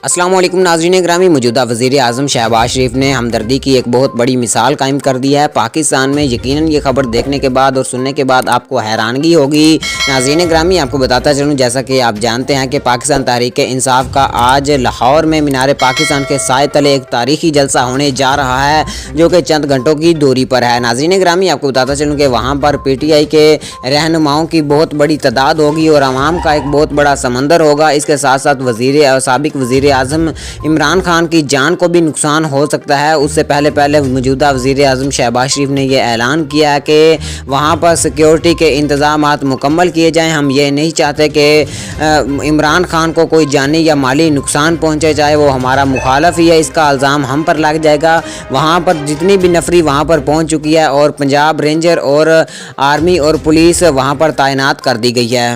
السلام علیکم ناظرین گرامی، موجودہ وزیر اعظم شہباز شریف نے ہمدردی کی ایک بہت بڑی مثال قائم کر دی ہے پاکستان میں۔ یقیناً یہ خبر دیکھنے کے بعد اور سننے کے بعد آپ کو حیرانگی ہوگی۔ ناظرین گرامی، آپ کو بتاتا چلوں، جیسا کہ آپ جانتے ہیں کہ پاکستان تحریک انصاف کا آج لاہور میں مینار پاکستان کے سائے تلے ایک تاریخی جلسہ ہونے جا رہا ہے، جو کہ چند گھنٹوں کی دوری پر ہے۔ ناظرین گرامی، آپ کو بتاتا چلوں کہ وہاں پر پی ٹی آئی کے رہنماؤں کی بہت بڑی تعداد ہوگی اور عوام کا ایک بہت بڑا سمندر ہوگا۔ اس کے ساتھ ساتھ سابق وزیر اعظم عمران خان کی جان کو بھی نقصان ہو سکتا ہے۔ اس سے پہلے موجودہ وزیر اعظم شہباز شریف نے یہ اعلان کیا ہے کہ وہاں پر سیکیورٹی کے انتظامات مکمل کیے جائیں۔ ہم یہ نہیں چاہتے کہ عمران خان کو کوئی جانی یا مالی نقصان پہنچے جائے، وہ ہمارا مخالف ہی ہے، اس کا الزام ہم پر لگ جائے گا۔ وہاں پر جتنی بھی نفری وہاں پر پہنچ چکی ہے اور پنجاب رینجر اور آرمی اور پولیس وہاں پر تعینات کر دی گئی ہے۔